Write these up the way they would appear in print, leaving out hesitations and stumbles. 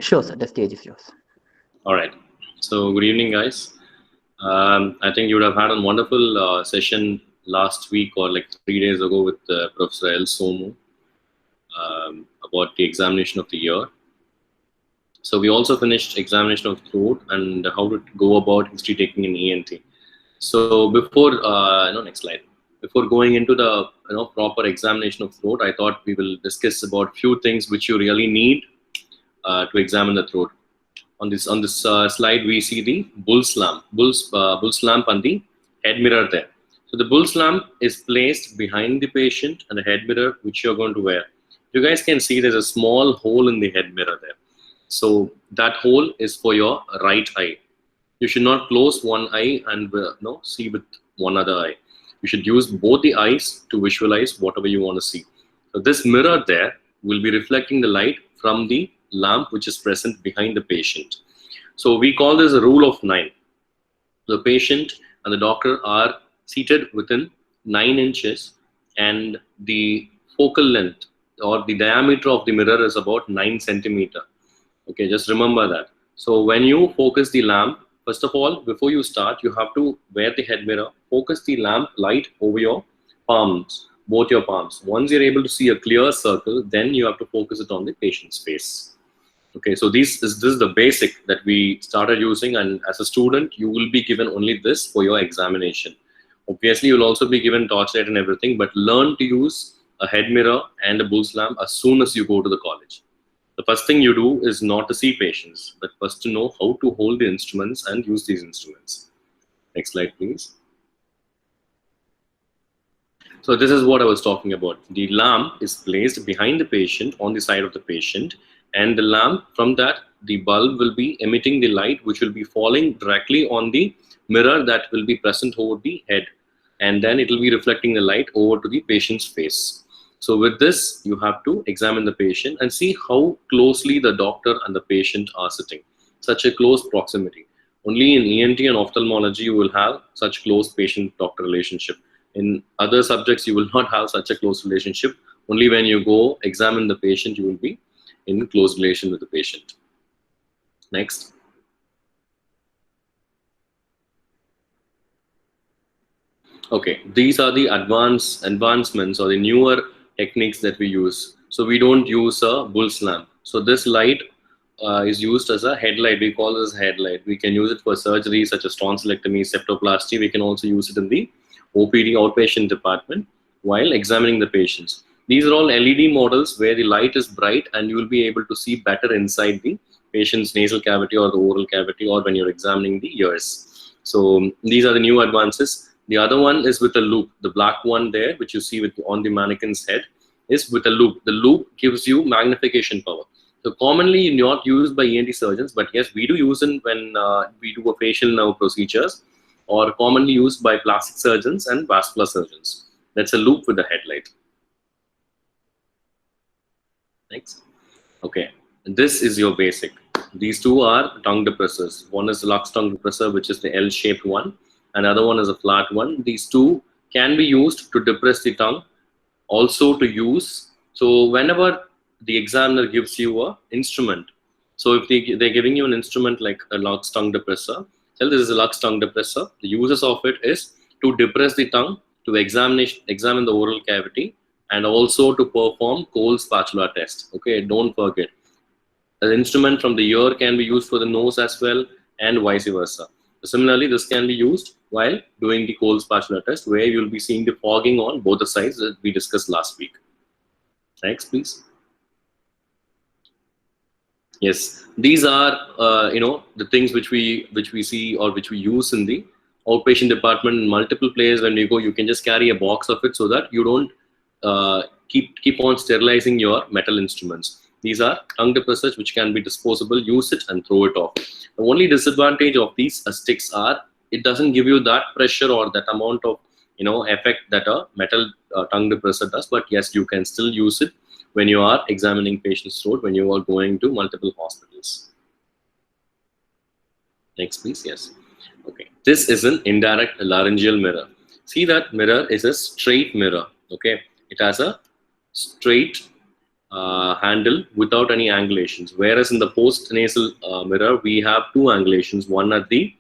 Sure, sir. The stage is yours. All right. So, good evening, guys. I think you would have had a wonderful session last week or like 3 days ago with Professor El Somu about the examination of the year. So, we also finished examination of throat and how to go about history taking in ENT. So, before next slide. Before going into the proper examination of throat, I thought we will discuss about few things which you really need to examine the throat. On this slide, we see the Bull's lamp and the head mirror there. So the Bull's lamp is placed behind the patient and the head mirror which you're going to wear. You guys can see there's a small hole in the head mirror there. So that hole is for your right eye. You should not close one eye and see with one other eye. You should use both the eyes to visualize whatever you want to see. So this mirror there will be reflecting the light from the lamp which is present behind the patient. So we call this a rule of 9. The patient and the doctor are seated within 9 inches and the focal length or the diameter of the mirror is about 9 centimeter. Okay, just remember that. So when you focus the lamp, first of all, before you start, you have to wear the head mirror, focus the lamp light over your palms, both your palms. Once you're able to see a clear circle, then you have to focus it on the patient's face. Okay, so this is the basic that we started using, and as a student, you will be given only this for your examination. Obviously, you'll also be given torchlight and everything, but learn to use a head mirror and a Bull's lamp as soon as you go to the college. The first thing you do is not to see patients, but first to know how to hold the instruments and use these instruments. Next slide, please. So this is what I was talking about. The lamp is placed behind the patient on the side of the patient, and the lamp, from that, the bulb will be emitting the light which will be falling directly on the mirror that will be present over the head, and then it will be reflecting the light over to the patient's face. So with this, you have to examine the patient and see how closely the doctor and the patient are sitting. Such a close proximity. Only in ENT and ophthalmology you will have such close patient-doctor relationship. In other subjects, you will not have such a close relationship. Only when you go examine the patient, you will be in close relation with the patient. Next. Okay, these are the advancements or the newer techniques that we use. So we don't use a Bull's lamp. So this light is used as a headlight. We call this headlight. We can use it for surgery such as tonsillectomy, septoplasty. We can also use it in the OPD, outpatient department, while examining the patients. These are all LED models where the light is bright and you will be able to see better inside the patient's nasal cavity or the oral cavity, or when you're examining the ears. So these are the new advances. The other one is with a loop. The black one there, which you see on the mannequin's head, is with a loop. The loop gives you magnification power. So commonly not used by ENT surgeons, but yes, we do use it when we do a facial nerve procedures, or commonly used by plastic surgeons and vascular surgeons. That's a loop with a headlight. Next. Okay, this is your basic. These two are tongue depressors. One is the Lux tongue depressor, which is the L-shaped one. Another one is a flat one. These two can be used to depress the tongue. Also to use, so whenever the examiner gives you an instrument, so if they're giving you an instrument like a Lux tongue depressor, tell this is a Lux tongue depressor. The uses of it is to depress the tongue, to examine the oral cavity, and also to perform Cole spatula test. Okay, don't forget. An instrument from the ear can be used for the nose as well, and vice versa. Similarly, this can be used while doing the Cole spatula test, where you'll be seeing the fogging on both the sides that we discussed last week. Next, please. Yes, these are the things which we see or which we use in the outpatient department in multiple places. When you go, you can just carry a box of it so that you don't keep on sterilizing your metal instruments. These are tongue depressors which can be disposable. Use it and throw it off. The only disadvantage of these sticks are it doesn't give you that pressure or that amount of effect that a metal tongue depressor does. But yes, you can still use it when you are examining patient's throat, when you are going to multiple hospitals. Next, please. Yes. Okay. This is an indirect laryngeal mirror. See, that mirror is a straight mirror. Okay. It has a straight handle without any angulations. Whereas in the post-nasal mirror, we have two angulations, one at the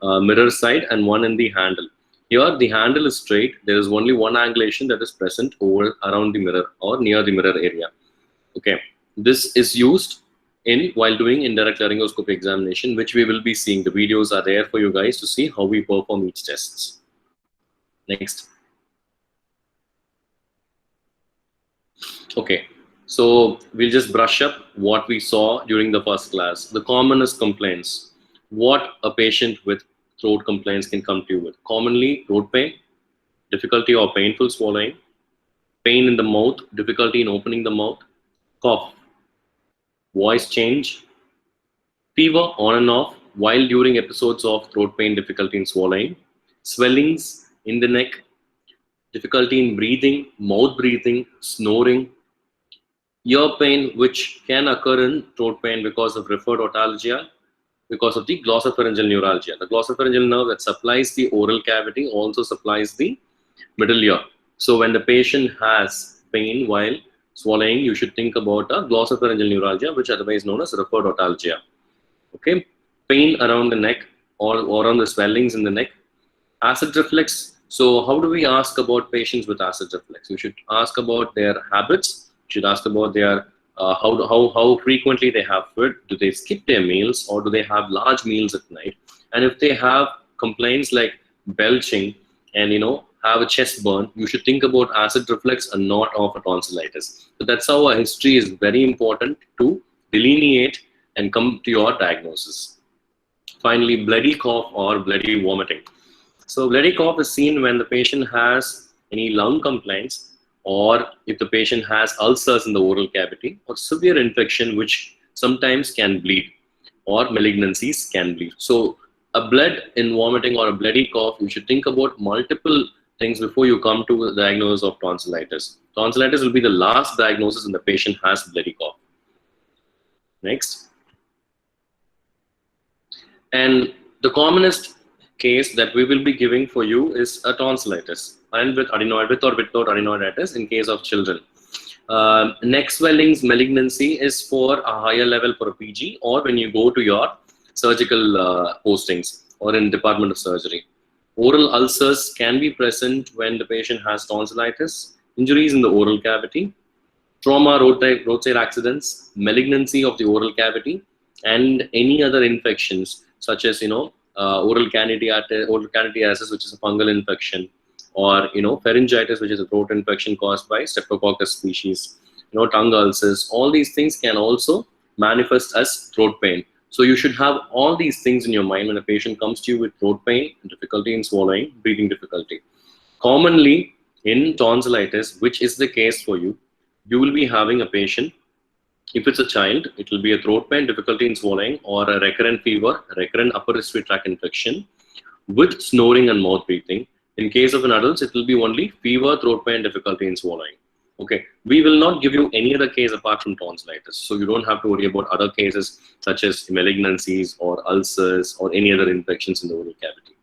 mirror side and one in the handle. Here, the handle is straight. There is only one angulation that is present over around the mirror or near the mirror area. Okay, this is used in while doing indirect laryngoscopy examination, which we will be seeing. The videos are there for you guys to see how we perform each tests. Next. Okay, so we'll just brush up what we saw during the first class. The commonest complaints, what a patient with throat complaints can come to you with. Commonly, throat pain, difficulty or painful swallowing, pain in the mouth, difficulty in opening the mouth, cough, voice change, fever on and off while during episodes of throat pain, difficulty in swallowing, swellings in the neck, difficulty in breathing, mouth breathing, snoring, ear pain, which can occur in throat pain because of referred otalgia, because of the glossopharyngeal neuralgia. The glossopharyngeal nerve that supplies the oral cavity also supplies the middle ear. So when the patient has pain while swallowing, you should think about a glossopharyngeal neuralgia, which otherwise known as referred otalgia. Okay, pain around the neck or around the swellings in the neck, acid reflux. So how do we ask about patients with acid reflux? You should ask about their habits. You should ask about their how frequently they have food. Do they skip their meals or do they have large meals at night? And if they have complaints like belching and have a chest burn, you should think about acid reflux and not of a tonsillitis. So that's how a history is very important to delineate and come to your diagnosis. Finally, bloody cough or bloody vomiting. So bloody cough is seen when the patient has any lung complaints or if the patient has ulcers in the oral cavity or severe infection which sometimes can bleed or malignancies can bleed. So a blood in vomiting or a bloody cough, you should think about multiple things before you come to the diagnosis of tonsillitis. Tonsillitis will be the last diagnosis when the patient has bloody cough. Next. And the commonest case that we will be giving for you is a tonsillitis and with adenoid, with or without adenoiditis in case of children. Neck swellings malignancy is for a higher level for a PG or when you go to your surgical postings or in department of surgery. Oral ulcers can be present when the patient has tonsillitis, injuries in the oral cavity, trauma, roadside accidents, malignancy of the oral cavity, and any other infections such as oral candidiasis, which is a fungal infection, or pharyngitis, which is a throat infection caused by Streptococcus species, tongue ulcers. All these things can also manifest as throat pain. So you should have all these things in your mind when a patient comes to you with throat pain, difficulty in swallowing, breathing difficulty. Commonly in tonsillitis, which is the case for you, you will be having a patient. If it's a child, it will be a throat pain, difficulty in swallowing, or a recurrent fever, recurrent upper respiratory tract infection with snoring and mouth breathing. In case of an adult, it will be only fever, throat pain, difficulty in swallowing. Okay, we will not give you any other case apart from tonsillitis. So you don't have to worry about other cases such as malignancies or ulcers or any other infections in the oral cavity.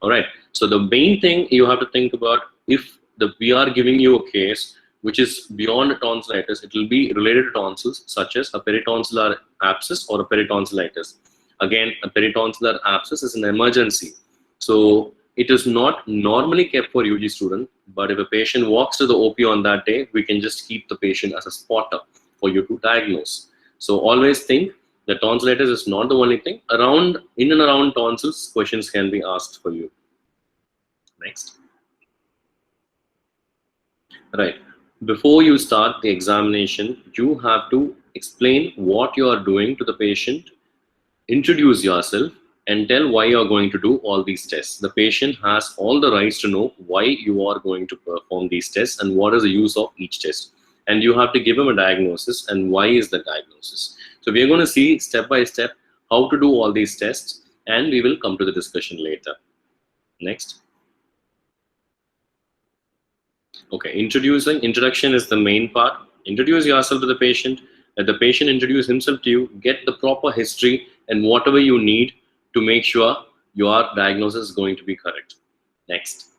All right, so the main thing you have to think about, if we are giving you a case which is beyond tonsillitis, it will be related to tonsils such as a peritonsillar abscess or a peritonsillitis. Again, a peritonsillar abscess is an emergency. So it is not normally kept for UG student, but if a patient walks to the OP on that day, we can just keep the patient as a spotter for you to diagnose. So always think that tonsillitis is not the only thing. In and around tonsils, questions can be asked for you. Next. Right. Before you start the examination, you have to explain what you are doing to the patient, introduce yourself, and tell why you are going to do all these tests. The patient has all the rights to know why you are going to perform these tests and what is the use of each test. And you have to give him a diagnosis and why is the diagnosis. So we are going to see step by step how to do all these tests, and we will come to the discussion later. Next. Okay, introduction is the main part. Introduce yourself to the patient, let the patient introduce himself to you, get the proper history and whatever you need to make sure your diagnosis is going to be correct. Next.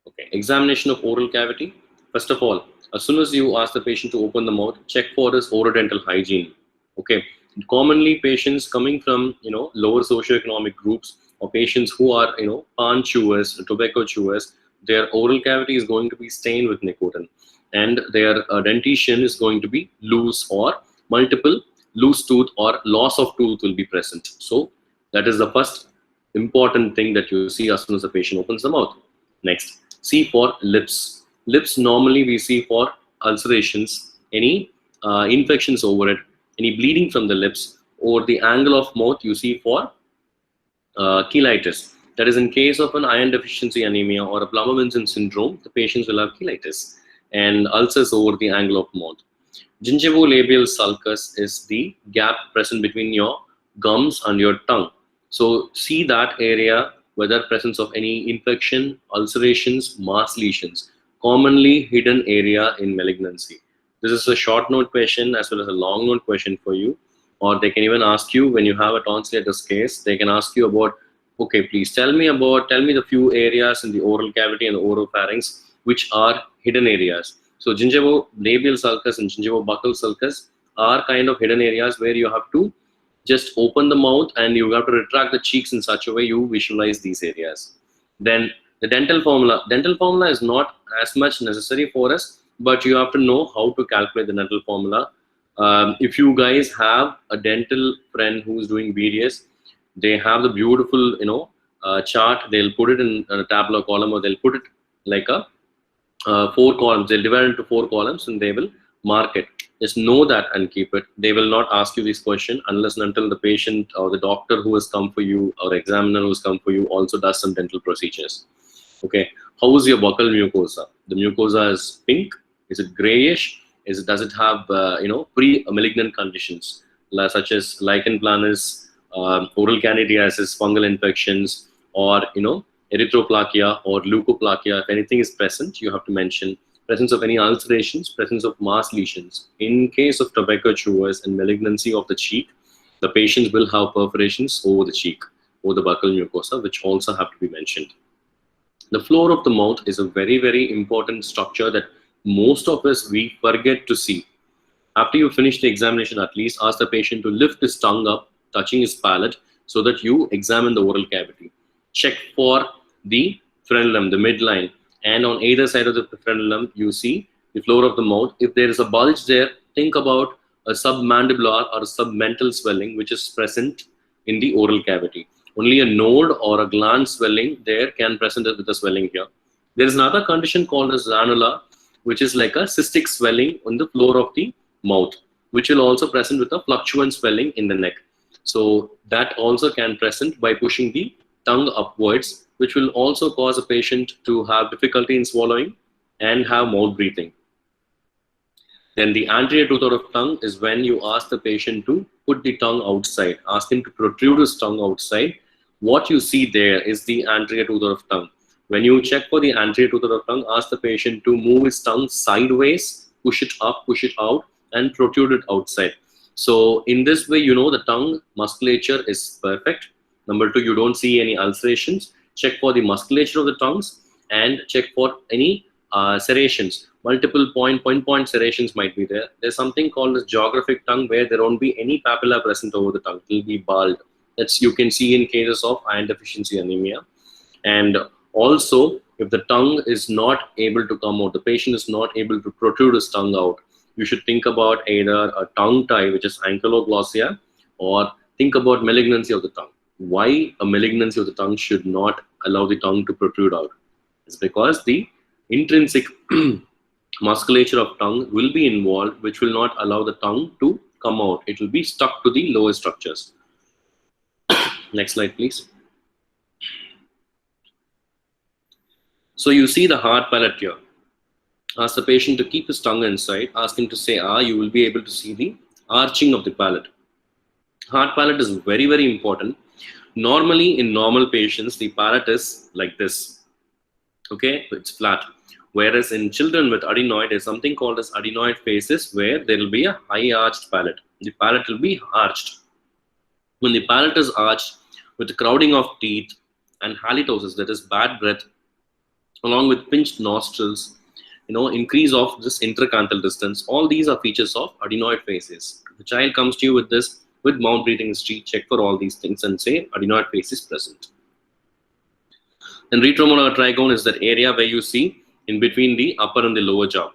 Okay, examination of oral cavity. First of all, As soon as you ask the patient to open the mouth, check for his orodental hygiene. Okay, commonly patients coming from lower socioeconomic groups or patients who are pan chewers, tobacco chewers, their oral cavity is going to be stained with nicotine, and their dentition is going to be loose, or multiple loose tooth or loss of tooth will be present. So that is the first important thing that you see as soon as the patient opens the mouth. Next, see for lips. Lips normally we see for ulcerations, any infections over it, any bleeding from the lips, or the angle of mouth you see for cheilitis. That is, in case of an iron deficiency anemia or a Plummer-Vinson syndrome, the patients will have cheilitis and ulcers over the angle of mouth. Gingivolabial sulcus is the gap present between your gums and your tongue. So see that area, whether presence of any infection, ulcerations, mass lesions, commonly hidden area in malignancy. This is a short note question as well as a long note question for you. Or they can even ask you when you have a tonsillitis case, they can ask you about, okay, please tell me the few areas in the oral cavity and the oropharynx which are hidden areas. So gingivolabial sulcus and gingivobuccal sulcus are kind of hidden areas where you have to just open the mouth and you have to retract the cheeks in such a way you visualize these areas. Then the dental formula. Dental formula is not as much necessary for us, but you have to know how to calculate the dental formula. If you guys have a dental friend who is doing BDS, they have the beautiful chart. They'll put it in a tabular column, or they'll put it like a 4 columns. They'll divide it into 4 columns and they will mark it. Just know that and keep it. They will not ask you this question unless and until the patient or the doctor who has come for you or examiner who has come for you also does some dental procedures. Okay, how is your buccal mucosa? The mucosa is pink. Is it grayish? Does it have pre-malignant conditions such as lichen planus, oral candidiasis, fungal infections, or erythroplakia or leukoplakia? If anything is present, you have to mention presence of any ulcerations, presence of mass lesions. In case of tobacco chewers and malignancy of the cheek, the patients will have perforations over the cheek, over the buccal mucosa, which also have to be mentioned. The floor of the mouth is a very, very important structure that most of us, we forget to see. After you finish the examination, at least ask the patient to lift his tongue up, touching his palate, so that you examine the oral cavity. Check for the frenulum, the midline, and on either side of the frenulum, you see the floor of the mouth. If there is a bulge there, think about a submandibular or a submental swelling which is present in the oral cavity. Only a node or a gland swelling there can present with the swelling here. There is another condition called as ranula, which is like a cystic swelling on the floor of the mouth, which will also present with a fluctuant swelling in the neck. So that also can present by pushing the tongue upwards, which will also cause a patient to have difficulty in swallowing and have mouth breathing. Then the anterior two-third of tongue is when you ask the patient to put the tongue outside, ask him to protrude his tongue outside. What you see there is the anterior two-third of tongue. When you check for the anterior two-third of tongue, ask the patient to move his tongue sideways, push it up, push it out, and protrude it outside. So in this way, the tongue musculature is perfect. Number 2, you don't see any ulcerations. Check for the musculature of the tongues and check for any serrations. Multiple point serrations might be there. There's something called as geographic tongue where there won't be any papilla present over the tongue. It will be bald. That's you can see in cases of iron deficiency anemia. And also, if the tongue is not able to come out, the patient is not able to protrude his tongue out, you should think about either a tongue tie, which is ankyloglossia, or think about malignancy of the tongue. Why a malignancy of the tongue should not allow the tongue to protrude out? It's because the intrinsic musculature of tongue will be involved, which will not allow the tongue to come out. It will be stuck to the lower structures. Next slide, please. So you see the hard palate here. Ask the patient to keep his tongue inside. Ask him to say ah. You will be able to see the arching of the palate. Hard palate is very, very important. Normally, in normal patients, the palate is like this. Okay, it's flat. Whereas in children with adenoid, there's something called as adenoid faces where there will be a high arched palate. The palate will be arched. When the palate is arched with the crowding of teeth and halitosis, that is bad breath, along with pinched nostrils, increase of this intercanthal distance. All these are features of adenoid phases. If the child comes to you with this, with mouth breathing history, check for all these things and say adenoid phase is present. Then retromolar trigone is that area where you see in between the upper and the lower jaw.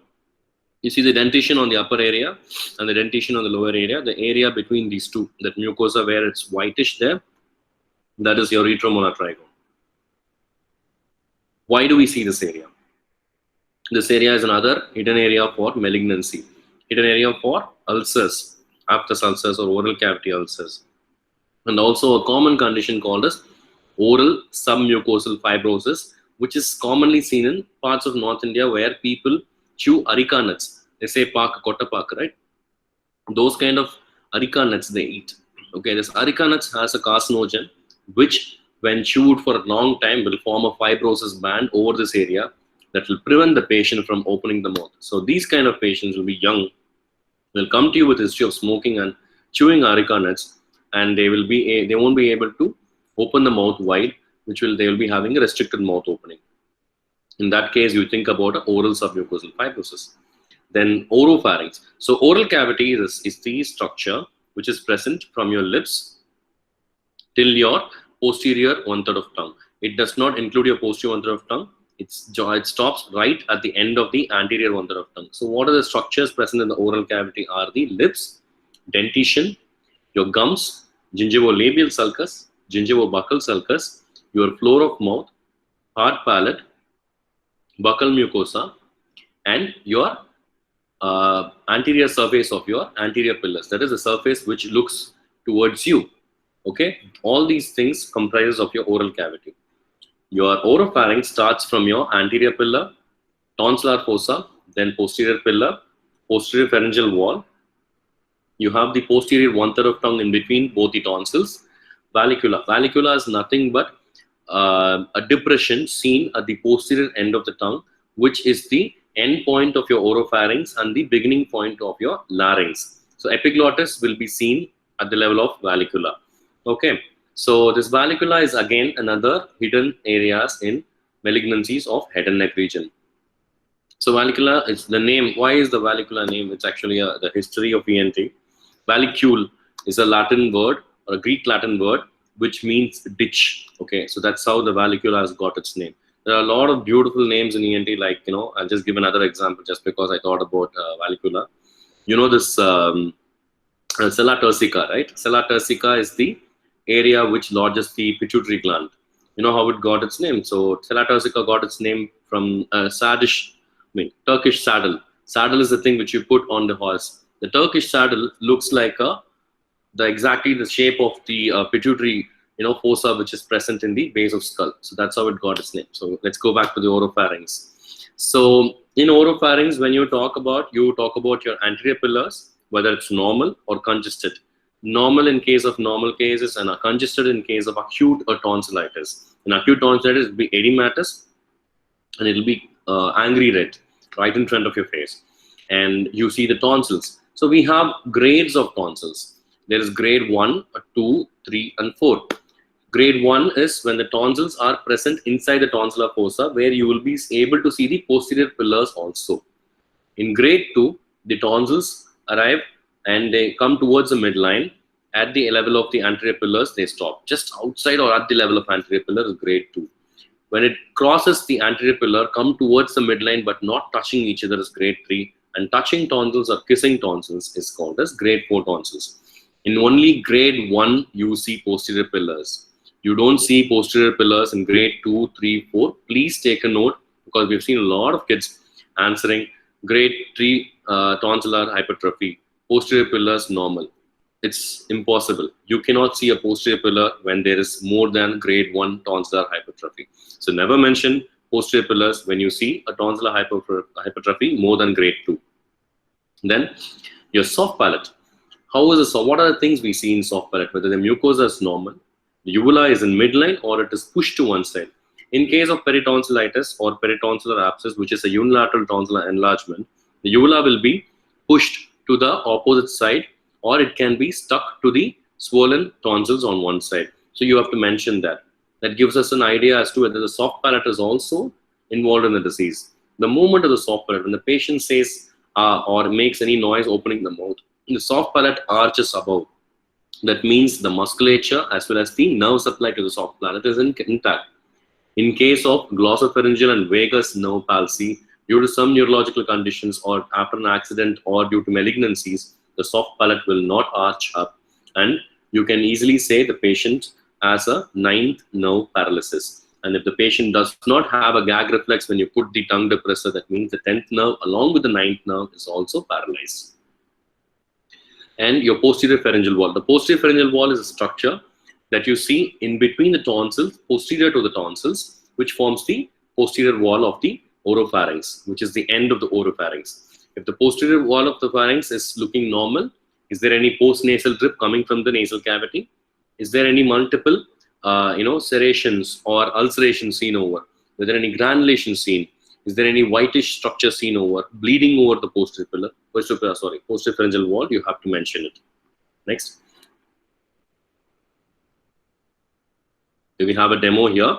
You see the dentition on the upper area and the dentition on the lower area, the area between these two, that mucosa where it's whitish there, that is your retromolar trigone. Why do we see this area? This area is another hidden area for malignancy, hidden area for ulcers, aphthous ulcers or oral cavity ulcers. And also a common condition called as oral submucosal fibrosis, which is commonly seen in parts of North India where people chew areca nuts. They say pak, kotta pak, right? Those kind of areca nuts they eat. Okay, this areca nuts has a carcinogen, which when chewed for a long time will form a fibrosis band over this area that will prevent the patient from opening the mouth. So these kind of patients will be young, will come to you with a history of smoking and chewing areca nuts, and they won't be able to open the mouth wide, they will be having a restricted mouth opening. In that case, you think about oral submucosal fibrosis. Then oropharynx. So oral cavity is the structure which is present from your lips till your posterior 1/3 of tongue. It does not include your posterior 1/3 of tongue. It stops right at the end of the anterior 1/3 of tongue. So what are the structures present in the oral cavity are the lips, dentition, your gums, gingivolabial sulcus, gingivobuccal sulcus, your floor of mouth, hard palate, buccal mucosa, and your anterior surface of your anterior pillars. That is the surface which looks towards you. Okay, all these things comprises of your oral cavity. Your oropharynx starts from your anterior pillar, tonsillar fossa, then posterior pillar, posterior pharyngeal wall. You have the posterior 1/3 of tongue in between both the tonsils. Vallicula. Vallicula is nothing but a depression seen at the posterior end of the tongue, which is the end point of your oropharynx and the beginning point of your larynx. So epiglottis will be seen at the level of vallicula. Okay, so this vallicula is again another hidden areas in malignancies of head and neck region. So vallicula is the name. Why is the vallicula name? It's actually the history of ENT. Vallicule is a Latin word or a Greek Latin word which means ditch. Okay, so that's how the vallicula has got its name. There are a lot of beautiful names in ENT, like, I'll just give another example just because I thought about vallicula. This sella turcica, right? Sella turcica is the area which lodges the pituitary gland. You know how it got its name? So sella turcica got its name from Turkish saddle. Saddle is the thing which you put on the horse. The Turkish saddle looks like exactly the shape of the pituitary fossa which is present in the base of skull. So that's how it got its name. So let's go back to the oropharynx. So in oropharynx, when you talk about your anterior pillars, whether it's normal or congested. Normal in case of normal cases and congested in case of acute or tonsillitis. In acute tonsillitis, it will be edematous and it will be angry red right in front of your face. And you see the tonsils. So we have grades of tonsils. There is grade 1, 2, 3, and 4. Grade 1 is when the tonsils are present inside the tonsillar fossa, where you will be able to see the posterior pillars also. In grade 2, the tonsils arrive and they come towards the midline. At the level of the anterior pillars, they stop. Just outside or at the level of anterior pillar is grade 2. When it crosses the anterior pillar, come towards the midline but not touching each other is grade 3. And touching tonsils or kissing tonsils is called as grade 4 tonsils. In only grade 1, you see posterior pillars. You don't see posterior pillars in grade 2, 3, 4. Please take a note, because we've seen a lot of kids answering grade 3 tonsillar hypertrophy, posterior pillars normal. It's impossible. You cannot see a posterior pillar when there is more than grade 1 tonsillar hypertrophy. So never mention posterior pillars when you see a tonsillar hypertrophy more than grade 2. Then your soft palate. What are the things we see in soft palate? Whether the mucosa is normal, the uvula is in midline, or it is pushed to one side. In case of peritonsillitis or peritonsillar abscess, which is a unilateral tonsillar enlargement, the uvula will be pushed to the opposite side, or it can be stuck to the swollen tonsils on one side. So you have to mention that. That gives us an idea as to whether the soft palate is also involved in the disease. The movement of the soft palate, when the patient says or makes any noise opening the mouth, the soft palate arches above. That means the musculature as well as the nerve supply to the soft palate is intact. In case of glossopharyngeal and vagus nerve palsy, due to some neurological conditions or after an accident or due to malignancies, the soft palate will not arch up, and you can easily say the patient has a ninth nerve paralysis. And if the patient does not have a gag reflex when you put the tongue depressor, that means the 10th nerve along with the 9th nerve is also paralyzed. And your posterior pharyngeal wall. The posterior pharyngeal wall is a structure that you see in between the tonsils, posterior to the tonsils, which forms the posterior wall of the oropharynx, which is the end of the oropharynx. If the posterior wall of the pharynx is looking normal, is there any postnasal drip coming from the nasal cavity? Is there any multiple serrations or ulcerations seen over? Is there any granulation seen? Is there any whitish structure seen over, bleeding over the posterior pharyngeal wall? You have to mention it. Next. Do we have a demo here?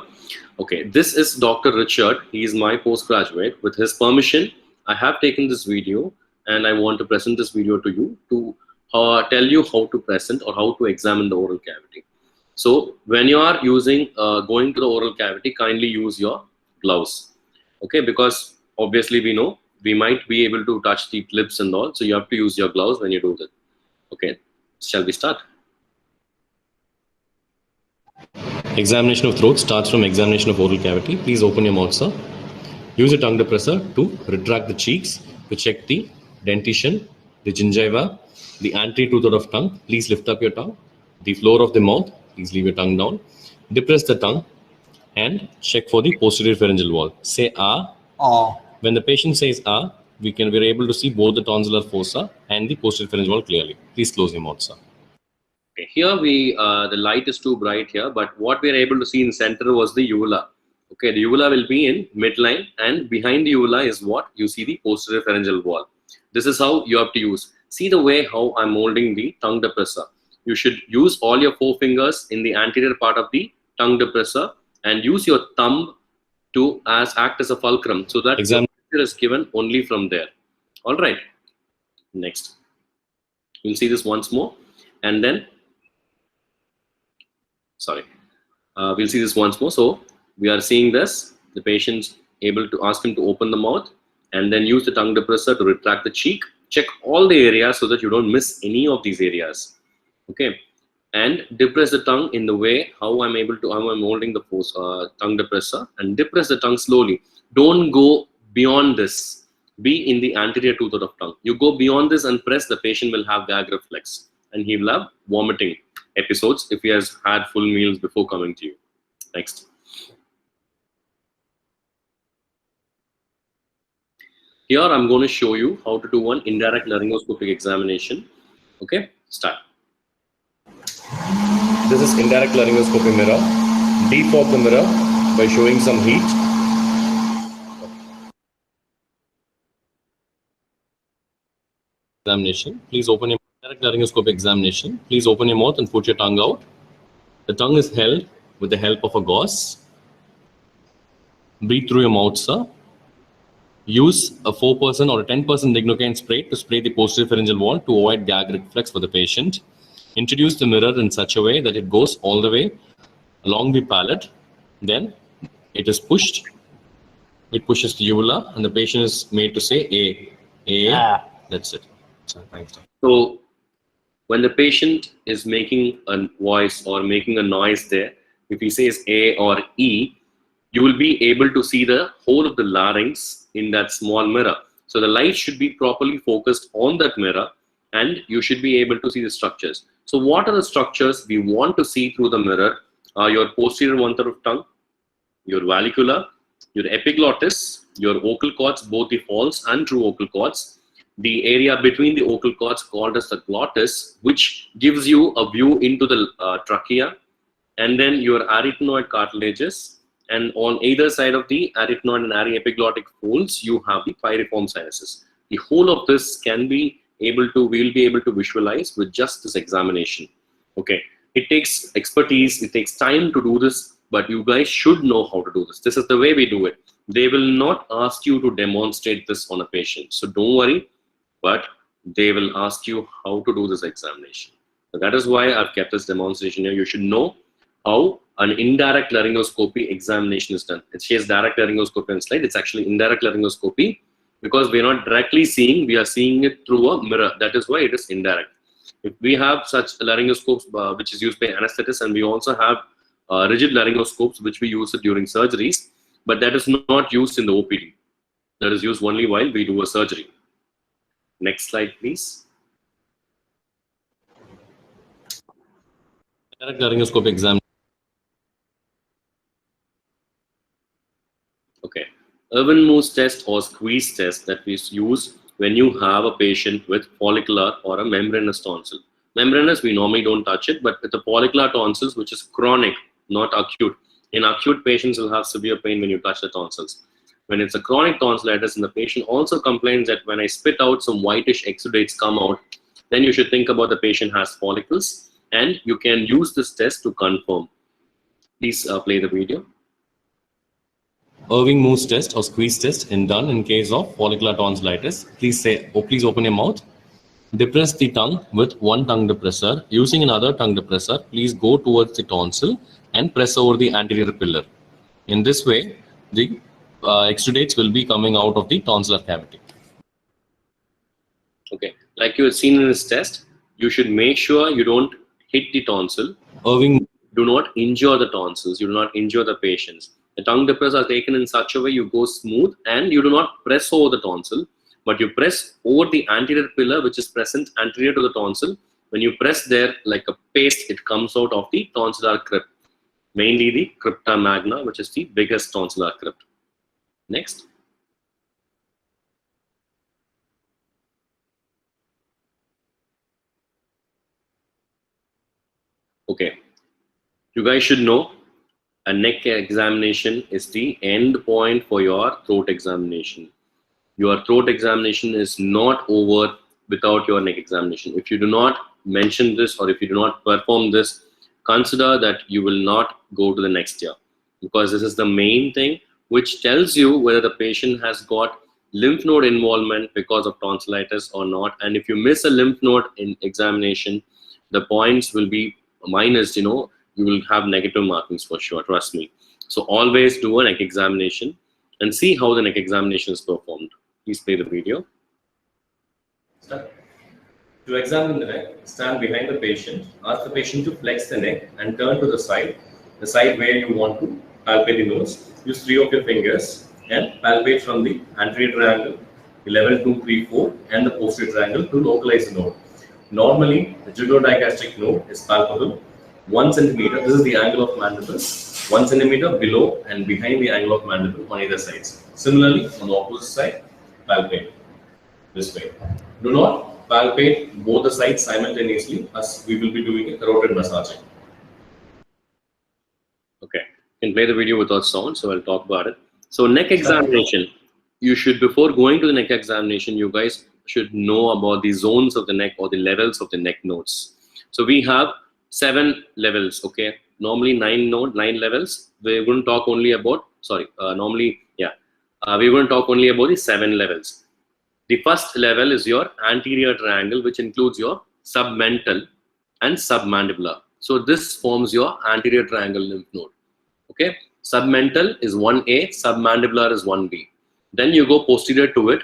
Okay, this is Dr. Richard. He is my postgraduate. With his permission, I have taken this video and I want to present this video to you to tell you how to present or how to examine the oral cavity. So when you are using, going to the oral cavity, kindly use your gloves. Okay, because obviously we know we might be able to touch the lips and all, so you have to use your gloves when you do that. Okay, shall we start? Examination of throat starts from examination of oral cavity. Please open your mouth, sir. Use a tongue depressor to retract the cheeks to check the dentition, the gingiva, the anterior two-third of tongue. Please lift up your tongue. The floor of the mouth, please leave your tongue down. Depress the tongue and check for the posterior pharyngeal wall. Say ah. Ah. When the patient says ah, we're able to see both the tonsillar fossa and the posterior pharyngeal wall clearly. Please close your mouth, sir. Okay, here the light is too bright here, but what we are able to see in center was the uvula. Okay, the uvula will be in midline, and behind the uvula is what you see, the posterior pharyngeal wall. This is how you have to use. See the way how I'm holding the tongue depressor. You should use all your four fingers in the anterior part of the tongue depressor and use your thumb to act as a fulcrum, so that exam is given only from there. All right. Next, we'll see this once more, and then we'll see this once more. So we are seeing this. The patient's able to ask him to open the mouth and then use the tongue depressor to retract the cheek. Check all the areas so that you don't miss any of these areas. Okay, and depress the tongue in the way how I'm holding the tongue depressor, and depress the tongue slowly. Don't go beyond this. Be in the anterior two-third of tongue. You go beyond this and press, the patient will have gag reflex and he will have vomiting episodes if he has had full meals before coming to you. Next. Here I'm going to show you how to do an indirect laryngoscopic examination. Okay, start. This is indirect laryngoscopy mirror. Defog the mirror by showing some heat. Examination. Please open your indirect laryngoscopic examination. Please open your mouth and put your tongue out. The tongue is held with the help of a gauze. Breathe through your mouth, sir. Use a 4% or a 10% lignocaine spray to spray the posterior pharyngeal wall to avoid gag reflex for the patient. Introduce the mirror in such a way that it goes all the way along the palate. Then it is pushed. It pushes the uvula, and the patient is made to say A. That's it. So when the patient is making a voice or making a noise there, if he says A or E, you will be able to see the whole of the larynx in that small mirror. So the light should be properly focused on that mirror, and you should be able to see the structures. So what are the structures we want to see through the mirror? Your posterior one-third of tongue, your vallicular, your epiglottis, your vocal cords, both the false and true vocal cords, the area between the vocal cords called as the glottis, which gives you a view into the trachea, and then your arytenoid cartilages, and on either side of the arytenoid and aryepiglottic folds, you have the piriform sinuses. The whole of this we'll be able to visualize with just this examination. Okay, it takes expertise, it takes time to do this, but you guys should know how to do this. This is the way we do it. They will not ask you to demonstrate this on a patient. So don't worry, but they will ask you how to do this examination. So that is why I've kept this demonstration here. You should know how an indirect laryngoscopy examination is done. It says direct laryngoscopy on slide. It's actually indirect laryngoscopy because we're not directly seeing, we are seeing it through a mirror. That is why it is indirect. If we have such laryngoscopes which is used by anesthetists, and we also have rigid laryngoscopes which we use during surgeries, but that is not used in the OPD. That is used only while we do a surgery. Next slide, please. Direct laryngoscope exam. Okay. Evenmoos test or squeeze test that we use when you have a patient with follicular or a membranous tonsil. Membranous, we normally don't touch it, but with the follicular tonsils, which is chronic, not acute. In acute, patients will have severe pain when you touch the tonsils. When it's a chronic tonsillitis and the patient also complains that when I spit out, some whitish exudates come out, then you should think about the patient has follicles, and you can use this test to confirm. Please play the video. Evenmoos test or squeeze test and done in case of follicular tonsillitis. Please say, please open your mouth. Depress the tongue with one tongue depressor. Using another tongue depressor, please go towards the tonsil and press over the anterior pillar. In this way, the exudates will be coming out of the tonsillar cavity. Okay, like you have seen in this test, you should make sure you don't hit the tonsil. Irving, do not injure the tonsils. You do not injure the patients. The tongue depressors are taken in such a way you go smooth and you do not press over the tonsil, but you press over the anterior pillar which is present anterior to the tonsil. When you press there like a paste, it comes out of the tonsillar crypt, mainly the crypta magna, which is the biggest tonsillar crypt. Next. Okay, you guys should know a neck examination is the end point for your throat examination. Your throat examination is not over without your neck examination. If you do not mention this or if you do not perform this, consider that you will not go to the next year, because this is the main thing which tells you whether the patient has got lymph node involvement because of tonsillitis or not. And if you miss a lymph node in examination, the points will be minus, you will have negative markings for sure, trust me. So always do a neck examination and see how the neck examination is performed. Please play the video. Start. To examine the neck, stand behind the patient, ask the patient to flex the neck and turn to the side where you want to palpate the nose. Use 3 of your fingers and palpate from the anterior triangle, the level 2, 3, 4 and the posterior triangle to localize the node. Normally, the jugular-digastric node is palpable 1 centimeter. This is the angle of mandible, 1 centimeter below and behind the angle of mandible on either sides. Similarly, on the opposite side, palpate this way. Do not palpate both the sides simultaneously, as we will be doing a carotid massaging. Okay, you can play the video without sound, so I'll talk about it. So neck examination, you should, before going to the neck examination, you guys should know about the zones of the neck or the levels of the neck nodes. So we have 7 levels, okay? Normally 9 levels. We're going to talk only about, we're going to talk only about the 7 levels. The first level is your anterior triangle, which includes your submental and submandibular. So this forms your anterior triangle lymph node, okay? Submental is 1A, submandibular is 1B. Then you go posterior to it.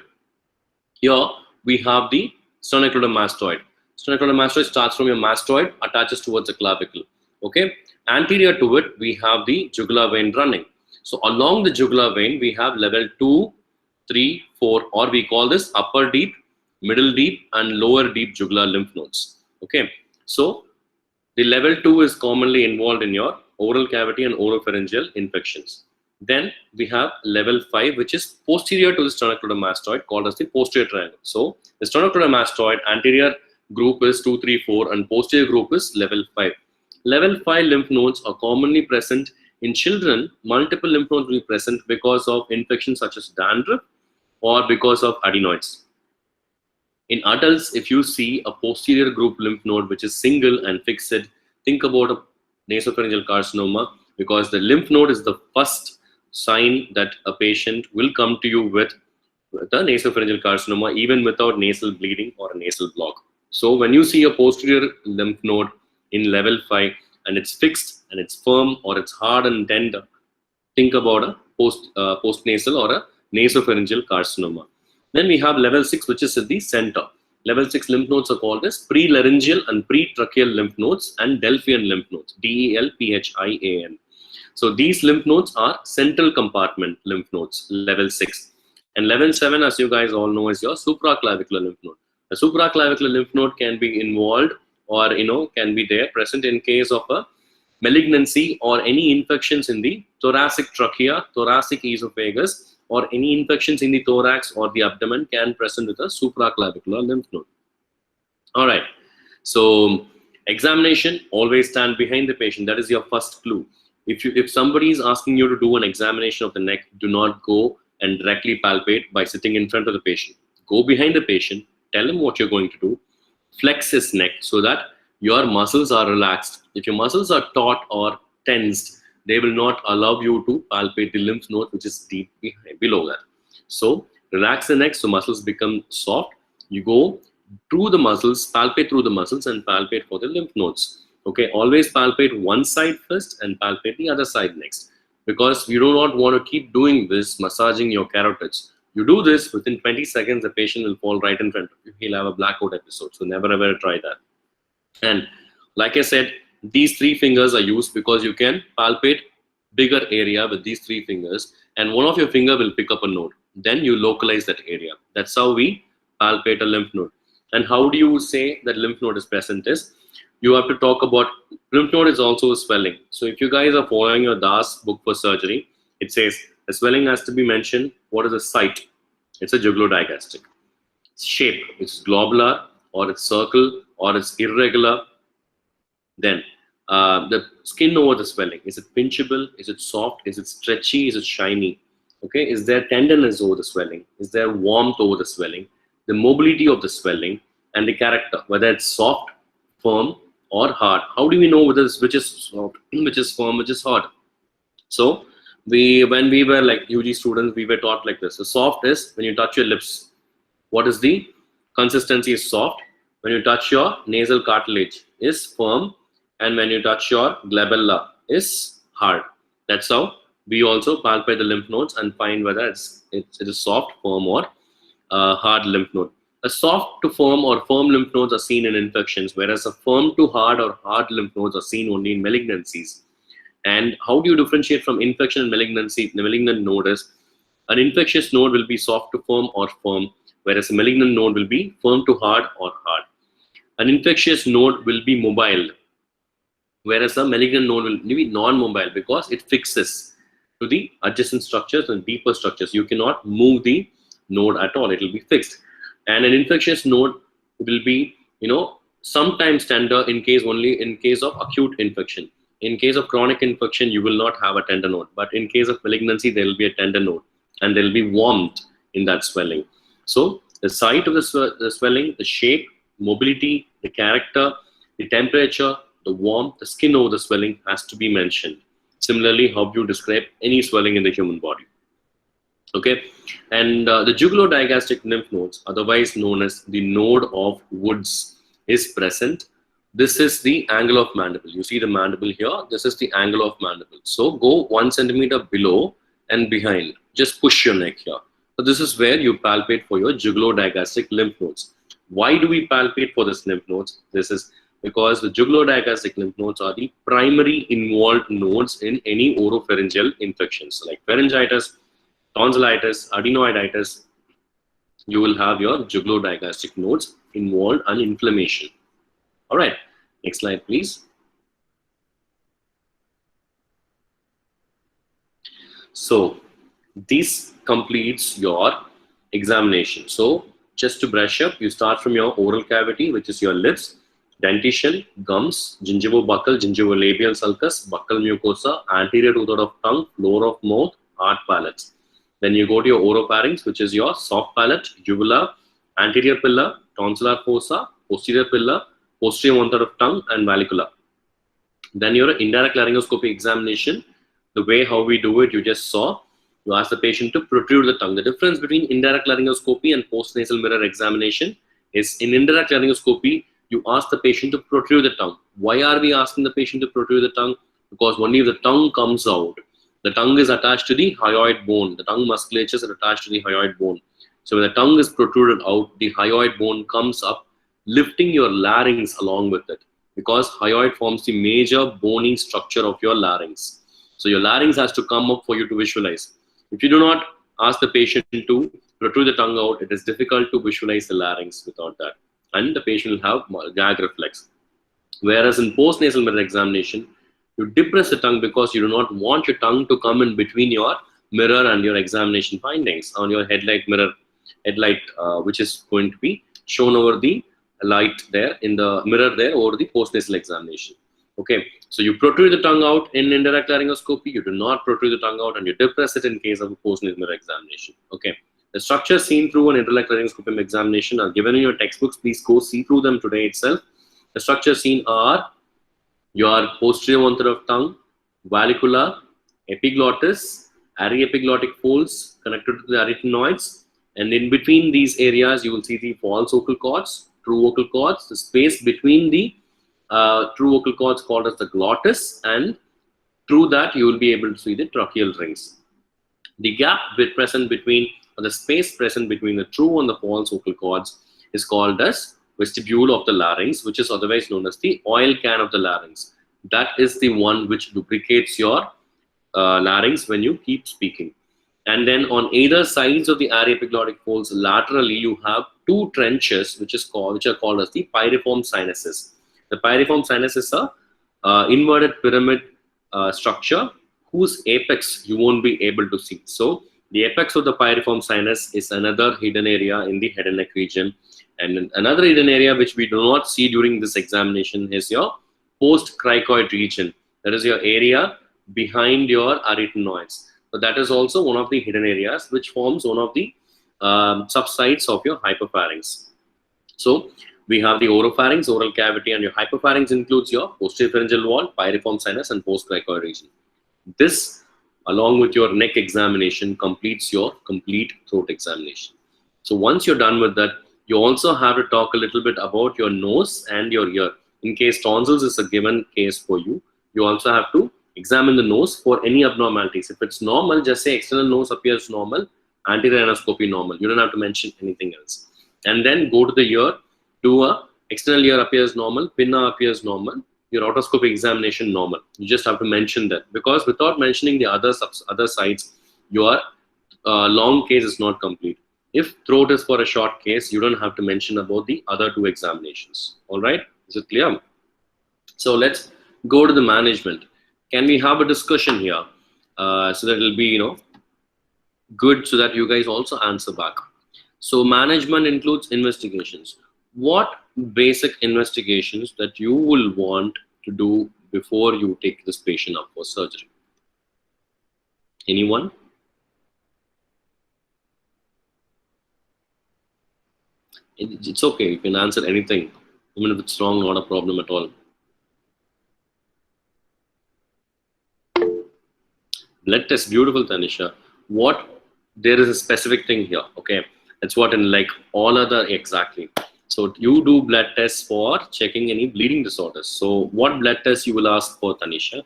Here we have the sternocleidomastoid. Sternocleidomastoid starts from your mastoid, attaches towards the clavicle. Okay. Anterior to it, we have the jugular vein running. So along the jugular vein, we have level 2, 3, 4, or we call this upper deep, middle deep, and lower deep jugular lymph nodes. Okay. So the level 2 is commonly involved in your oral cavity and oropharyngeal infections. Then we have level 5, which is posterior to the sternocleidomastoid, called as the posterior triangle. So the sternocleidomastoid anterior group is 2, 3, 4, and posterior group is level 5. Level 5 lymph nodes are commonly present in children. Multiple lymph nodes will be present because of infections such as dandruff or because of adenoids. In adults, if you see a posterior group lymph node which is single and fixed, think about a nasopharyngeal carcinoma. because the lymph node is the first sign that a patient will come to you with the nasopharyngeal carcinoma even without nasal bleeding or a nasal block. So when you see a posterior lymph node in level 5 and it's fixed and it's firm or it's hard and tender, think about a postnasal or a nasopharyngeal carcinoma. Then we have level 6, which is at the center. Level 6 lymph nodes are called as prelaryngeal and pretracheal lymph nodes and Delphian lymph nodes, DELPHIAN. So these lymph nodes are central compartment lymph nodes, level 6. And level 7, as you guys all know, is your supraclavicular lymph node. The supraclavicular lymph node can be involved or can be there present in case of a malignancy or any infections in the thoracic trachea, thoracic esophagus, or any infections in the thorax or the abdomen can present with a supraclavicular lymph node. All right. So examination, always stand behind the patient. That is your first clue. If somebody is asking you to do an examination of the neck, do not go and directly palpate by sitting in front of the patient. Go behind the patient, tell him what you're going to do, flex his neck so that your muscles are relaxed. If your muscles are taut or tensed, they will not allow you to palpate the lymph node, which is deep below that. So relax the neck so muscles become soft. You go through the muscles, palpate through the muscles and palpate for the lymph nodes. Okay, always palpate one side first and palpate the other side next, because you do not want to keep doing this, massaging your carotids. You do this, within 20 seconds, the patient will fall right in front of you. He'll have a blackout episode. So never ever try that. And like I said, these 3 fingers are used because you can palpate bigger area with these 3 fingers, and one of your finger will pick up a node. Then you localize that area. That's how we palpate a lymph node. And how do you say that lymph node is present is, you have to talk about lymph node is also a swelling. So if you guys are following your Das book for surgery, it says the swelling has to be mentioned. What is the site? It's a jugulo-digastric. Shape, it's globular or it's circle or it's irregular. Then the skin over the swelling, is it pinchable? Is it soft? Is it stretchy? Is it shiny? Okay, is there tenderness over the swelling? Is there warmth over the swelling? The mobility of the swelling and the character, whether it's soft, firm, or hard. How do we know whether which is soft, which is firm, which is hard? So when we were like UG students, we were taught like this. So soft is when you touch your lips. What is the consistency? Is soft. When you touch your nasal cartilage is firm, and when you touch your glabella is hard. That's how we also palpate the lymph nodes and find whether it is soft, firm, or hard lymph node. A soft to firm or firm lymph nodes are seen in infections, whereas a firm to hard or hard lymph nodes are seen only in malignancies. And how do you differentiate from infection and malignancy? The malignant node is, an infectious node will be soft to firm or firm, whereas a malignant node will be firm to hard or hard. An infectious node will be mobile, whereas a malignant node will be non-mobile because it fixes to the adjacent structures and deeper structures. You cannot move the node at all, it will be fixed. And an infectious node will be, sometimes tender in case of acute infection. In case of chronic infection, you will not have a tender node. But in case of malignancy, there will be a tender node and there will be warmth in that swelling. So the site of the swelling, the shape, mobility, the character, the temperature, the warmth, the skin over the swelling has to be mentioned. Similarly, how do you describe any swelling in the human body? Okay, and the jugulo-digastric lymph nodes, otherwise known as the node of Woods, is present. This is the angle of mandible. You see the mandible here. This is the angle of mandible. So go 1 centimeter below and behind. Just push your neck here. So this is where you palpate for your jugulo-digastric lymph nodes. Why do we palpate for this lymph nodes? This is because the jugulo-digastric lymph nodes are the primary involved nodes in any oropharyngeal infections like pharyngitis, tonsillitis, adenoiditis. You will have your jugulo-digastric nodes involved and inflammation. All right, next slide, please. So this completes your examination. So just to brush up, you start from your oral cavity, which is your lips, dentition, gums, gingivobuccal, gingivolabial sulcus, buccal mucosa, anterior two-third of tongue, floor of mouth, hard palate. Then you go to your oropharynx, which is your soft palate, uvula, anterior pillar, tonsillar fossa, posterior pillar, posterior one-third of tongue, and vallicula. Then your indirect laryngoscopy examination, the way how we do it, you just saw. You ask the patient to protrude the tongue. The difference between indirect laryngoscopy and postnasal mirror examination is in indirect laryngoscopy, you ask the patient to protrude the tongue. Why are we asking the patient to protrude the tongue? Because only if the tongue comes out, the tongue is attached to the hyoid bone. The tongue musculatures are attached to the hyoid bone. So when the tongue is protruded out, the hyoid bone comes up, lifting your larynx along with it. Because hyoid forms the major bony structure of your larynx. So your larynx has to come up for you to visualize. If you do not ask the patient to protrude the tongue out, it is difficult to visualize the larynx without that. And the patient will have gag reflex. Whereas in postnasal mirror examination, you depress the tongue because you do not want your tongue to come in between your mirror and your examination findings on your headlight, which is going to be shown over the light there in the mirror there over the postnasal examination. Okay, so you protrude the tongue out in indirect laryngoscopy, you do not protrude the tongue out, and you depress it in case of a postnasal mirror examination. Okay, the structures seen through an indirect laryngoscopy examination are given in your textbooks. Please go see through them today itself. The structures seen are your posterior one-third of tongue, vallicular, epiglottis, aryepiglottic folds connected to the arytenoids, and in between these areas you will see the false vocal cords, true vocal cords, the space between the true vocal cords called as the glottis, and through that you will be able to see the tracheal rings. The gap present between, or the space present between the true and the false vocal cords is called as vestibule of the larynx, which is otherwise known as the oil can of the larynx. That is the one which lubricates your larynx when you keep speaking. And then on either sides of the aryepiglottic folds laterally, you have two trenches which are called as the pyriform sinuses. The pyriform sinus is a inverted pyramid structure whose apex you won't be able to see. So the apex of the pyriform sinus is another hidden area in the head and neck region. And another hidden area which we do not see during this examination is your post-cricoid region. That is your area behind your arytenoids. So that is also one of the hidden areas which forms one of the subsides of your hypopharynx. So we have the oropharynx, oral cavity, and your hypopharynx includes your posterior pharyngeal wall, pyriform sinus, and post-cricoid region. This, along with your neck examination, completes your complete throat examination. So once you're done with that, you also have to talk a little bit about your nose and your ear. In case tonsils is a given case for you, you also have to examine the nose for any abnormalities. If it's normal, just say external nose appears normal, anterior anoscopy normal. You don't have to mention anything else. And then go to the ear, do a external ear appears normal, pinna appears normal, your otoscopic examination normal. You just have to mention that, because without mentioning the other sides, your long case is not complete. If throat is for a short case, you don't have to mention about the other two examinations. All right, is it clear? So let's go to the management. Can we have a discussion here so that it'll be good, so that you guys also answer back. So management includes investigations. What basic investigations that you will want to do before you take this patient up for surgery? Anyone? It's okay, you can answer anything. Even if it's wrong, not a problem at all. Blood test, beautiful, Tanisha. There is a specific thing here, okay? That's what in like all other, exactly. So you do blood tests for checking any bleeding disorders. So what blood test you will ask for, Tanisha?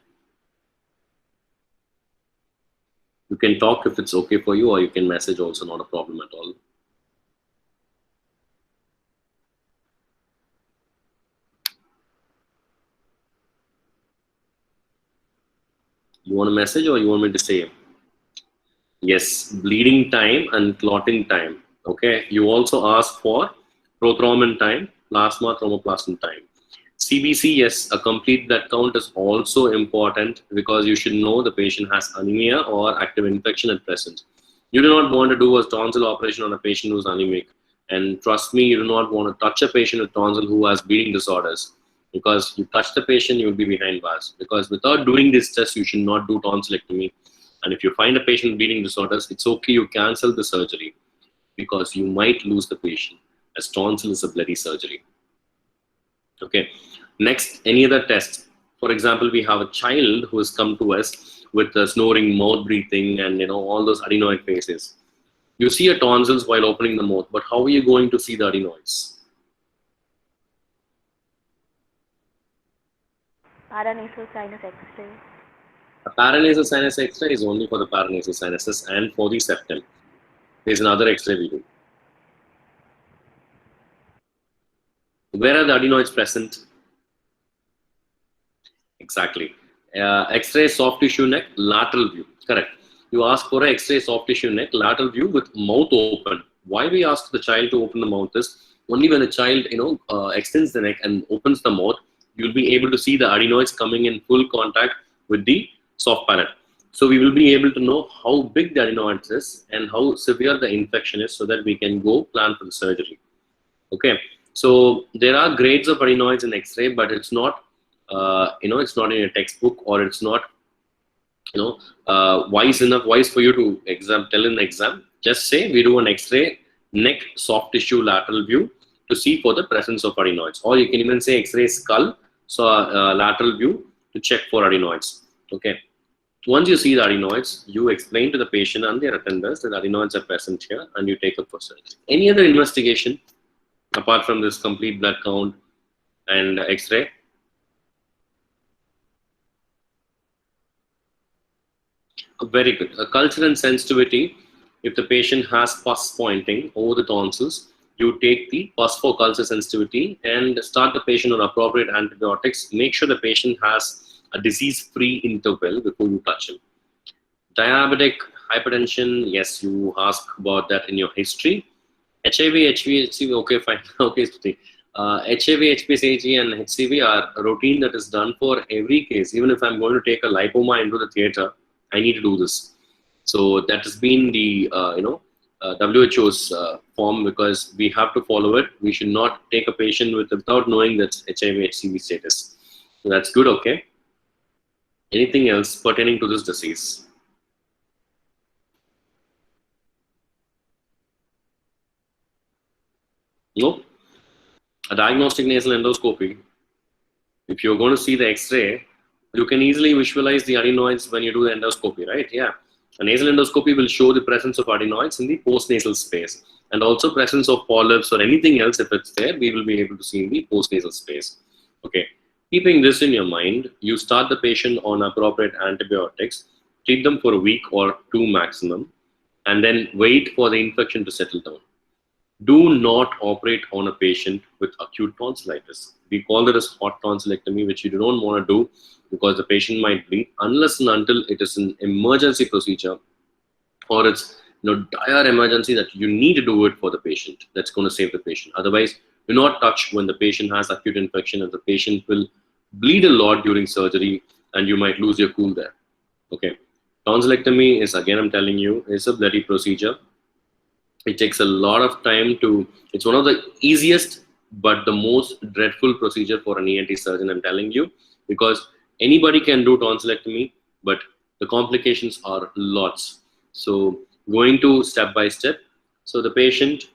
You can talk if it's okay for you, or you can message also, not a problem at all. You want a message or you want me to say? Yes, bleeding time and clotting time. Okay, you also ask for prothrombin time, plasma thromboplastin time. CBC, yes, a complete blood count is also important, because you should know the patient has anemia or active infection at present. You do not want to do a tonsil operation on a patient who's anemic. And trust me, you do not want to touch a patient with tonsil who has bleeding disorders, because you touch the patient, you will be behind bars. Because without doing this test, you should not do tonsillectomy. And if you find a patient with bleeding disorders, it's okay, you cancel the surgery, because you might lose the patient, as tonsil is a bloody surgery. Okay, next, any other test? For example, we have a child who has come to us with snoring, mouth breathing, and all those adenoid faces. You see a tonsils while opening the mouth, but how are you going to see the adenoids? Paranasal sinus X-ray. A paranasal sinus X-ray is only for the paranasal sinuses and for the septum. There's another X-ray we do. Where are the adenoids present? Exactly. X-ray soft tissue neck, lateral view. Correct. You ask for an X-ray soft tissue neck, lateral view with mouth open. Why we ask the child to open the mouth is only when a child extends the neck and opens the mouth, you'll be able to see the adenoids coming in full contact with the soft palate. So we will be able to know how big the adenoids is and how severe the infection is, so that we can go plan for the surgery. Okay. So there are grades of adenoids in X-ray, but it's not it's not in a textbook, or it's not wise for you to tell in the exam. Just say we do an X-ray neck soft tissue lateral view to see for the presence of adenoids, or you can even say X-ray skull, so lateral view to check for adenoids. Okay. Once you see the adenoids, you explain to the patient and their attenders that adenoids are present here, and you take up for surgery. Any other investigation apart from this complete blood count and X-ray? Very good. A culture and sensitivity. If the patient has pus pointing over the tonsils, you take the pus for culture sensitivity and start the patient on appropriate antibiotics. Make sure the patient has a disease-free interval before you touch him. Diabetic hypertension, yes, you ask about that in your history. HIV, HCV, okay, fine. Okay, HIV, HPCG, and HCV are a routine that is done for every case. Even if I'm going to take a lipoma into the theater, I need to do this. So that has been the WHO's form, because we have to follow it. We should not take a patient without knowing that HIV, HCV status. So that's good. Okay. Anything else pertaining to this disease? No. A diagnostic nasal endoscopy. If you're going to see the X-ray, you can easily visualize the adenoids when you do the endoscopy, right? Yeah. A nasal endoscopy will show the presence of adenoids in the postnasal space, and also presence of polyps or anything else. If it's there, we will be able to see in the postnasal space. Okay. Keeping this in your mind, you start the patient on appropriate antibiotics, treat them for a week or 2 maximum, and then wait for the infection to settle down. Do not operate on a patient with acute tonsillitis. We call it as hot tonsillectomy, which you don't want to do because the patient might bleed, unless and until it is an emergency procedure, or it's dire emergency that you need to do it for the patient. That's going to save the patient. Otherwise, do not touch when the patient has acute infection, and the patient will bleed a lot during surgery, and you might lose your cool there. Okay. Tonsillectomy is, again, I'm telling you, is a bloody procedure. It takes a lot of time it's one of the easiest but the most dreadful procedure for an ENT surgeon, I'm telling you, because anybody can do tonsillectomy, but the complications are lots. So going to step by step. So the patient,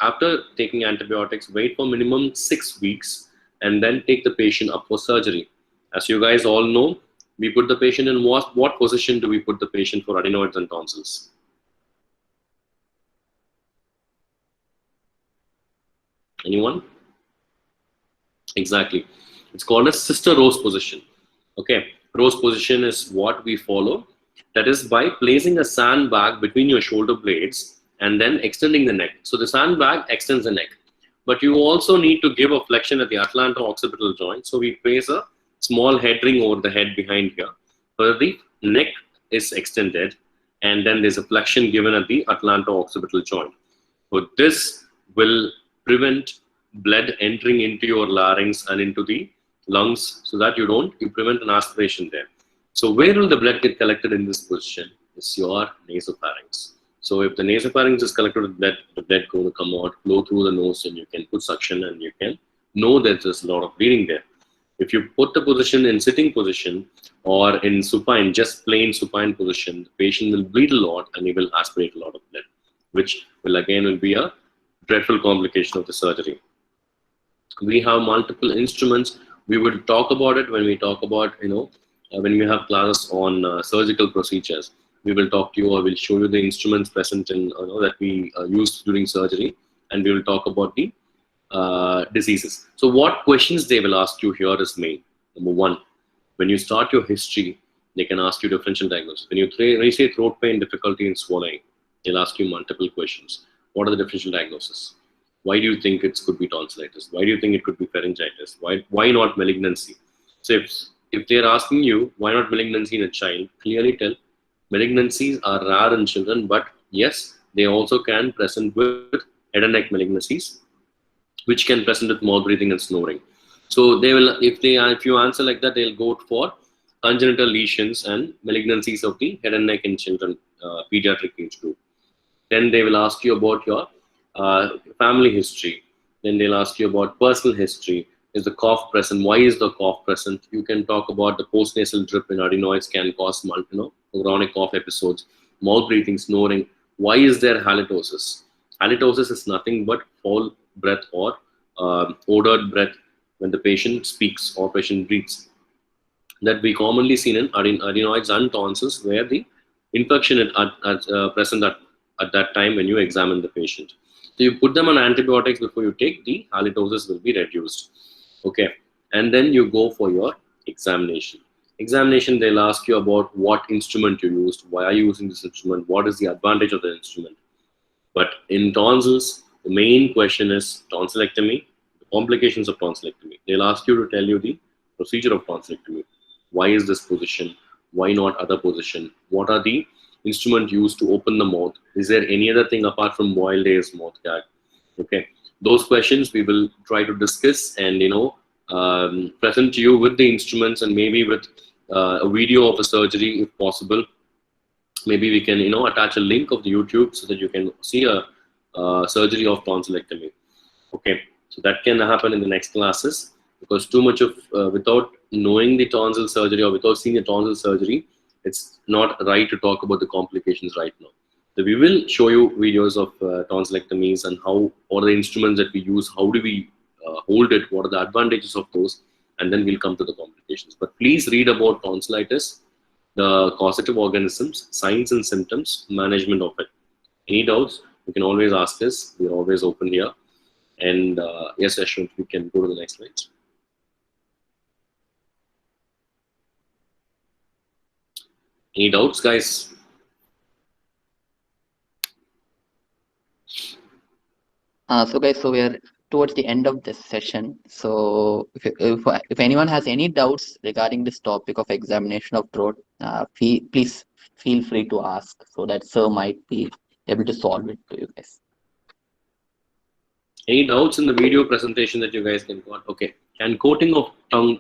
after taking antibiotics, wait for minimum 6 weeks and then take the patient up for surgery. As you guys all know, we put the patient in what position do we put the patient for adenoids and tonsils? Anyone? Exactly. It's called a sister rose position. Okay. Rose position is what we follow. That is by placing a sandbag between your shoulder blades and then extending the neck. So the sandbag extends the neck. But you also need to give a flexion at the atlanto-occipital joint. So we place a small head ring over the head behind here, so that the neck is extended, and then there's a flexion given at the atlanto-occipital joint. So this will prevent blood entering into your larynx and into the lungs, so that you prevent an aspiration there. So where will the blood get collected in this position? It's your nasopharynx. So if the nasopharynx is collected with blood, the blood going to come out, flow through the nose, and you can put suction, and you can know that there's a lot of bleeding there. If you put the position in sitting position or in supine, just plain supine position, the patient will bleed a lot and he will aspirate a lot of blood, which will be a dreadful complication of the surgery. We have multiple instruments We will talk about it when we talk about, when we have classes on surgical procedures. We will talk to you, or we'll show you the instruments present in, that we use during surgery, and we will talk about the diseases. So what questions they will ask you here is main. Number one, when you start your history, they can ask you differential diagnosis. When you say throat pain, difficulty in swallowing, they'll ask you multiple questions. What are the differential diagnoses? Why do you think it could be tonsillitis? Why do you think it could be pharyngitis? Why not malignancy? So if they're asking you why not malignancy in a child, clearly tell malignancies are rare in children, but yes, they also can present with head and neck malignancies, which can present with mouth breathing and snoring. So they will, if you answer like that, they'll go for congenital lesions and malignancies of the head and neck in children, pediatric age group. Then they will ask you about your family history. Then they'll ask you about personal history. Is the cough present? Why is the cough present? You can talk about the postnasal drip in adenoids can cause chronic cough episodes, mouth breathing, snoring. Why is there halitosis? Halitosis is nothing but foul breath or odored breath when the patient speaks or patient breathes. That we commonly seen in adenoids and tonsils, where the infection is present at that time when you examine the patient. So you put them on antibiotics before you take, the halitosis will be reduced. Okay, and then you go for your examination. Examination, they'll ask you about what instrument you used, why are you using this instrument, what is the advantage of the instrument. But in tonsils, the main question is tonsillectomy, the complications of tonsillectomy. They'll ask you to tell you the procedure of tonsillectomy. Why is this position? Why not other position? What are the instrument used to open the mouth? Is there any other thing apart from boiled hairs, mouth gag? Okay, those questions we will try to discuss and present to you with the instruments, and maybe with a video of a surgery if possible. Maybe we can attach a link of the YouTube so that you can see a surgery of tonsillectomy. Okay, so that can happen in the next classes, because too much of without knowing the tonsil surgery or without seeing the tonsil surgery, it's not right to talk about the complications right now. So we will show you videos of tonsillectomies and what are the instruments that we use, how do we hold it, what are the advantages of those, and then we'll come to the complications. But please read about tonsillitis, the causative organisms, signs and symptoms, management of it. Any doubts, you can always ask us. We're always open here. And yes, Ashwin, we can go to the next slide. Any doubts, guys? So guys, so we are towards the end of this session. So if anyone has any doubts regarding this topic of examination of throat, please feel free to ask, so that sir might be able to solve it to you guys. Any doubts in the video presentation that you guys can got? Okay. Can coating of tongue?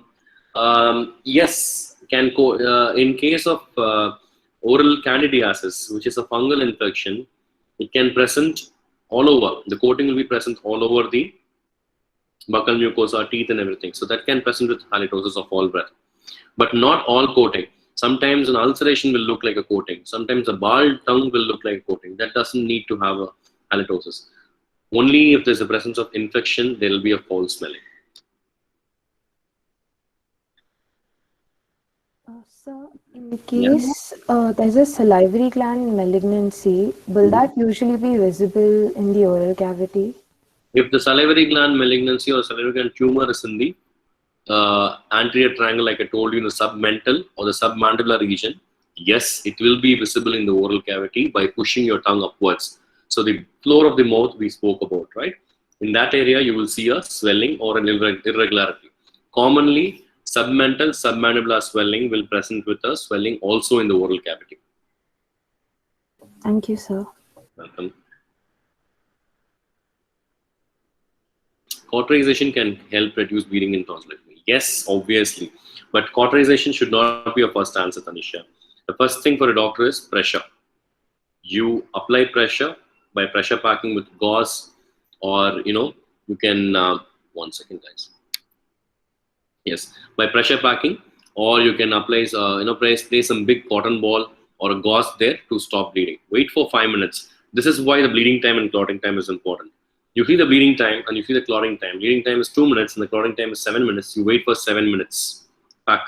Yes. In case of oral candidiasis, which is a fungal infection, it can present all over. The coating will be present all over the buccal mucosa, teeth and everything. So that can present with halitosis of all breath. But not all coating. Sometimes an ulceration will look like a coating. Sometimes a bald tongue will look like a coating. That doesn't need to have a halitosis. Only if there's a presence of infection, there will be a foul smelling. So, in case there's a salivary gland malignancy, will that usually be visible in the oral cavity? If the salivary gland malignancy or salivary gland tumor is in the anterior triangle, like I told you, in the submental or the submandibular region, yes, it will be visible in the oral cavity by pushing your tongue upwards. So the floor of the mouth we spoke about, right? In that area, you will see a swelling or an irregularity. Commonly, submental, submandibular swelling will present with a swelling also in the oral cavity. Thank you, sir. Welcome. Cauterization can help reduce bleeding in tonsillectomy. Yes, obviously. But cauterization should not be your first answer, Tanisha. The first thing for a doctor is pressure. You apply pressure by pressure packing with gauze, or you can 1 second, guys. Yes, by pressure packing, or you can apply place some big cotton ball or a gauze there to stop bleeding. Wait for 5 minutes. This is why the bleeding time and clotting time is important. You see the bleeding time and you see the clotting time. Bleeding time is 2 minutes and the clotting time is 7 minutes. You wait for 7 minutes. Pack.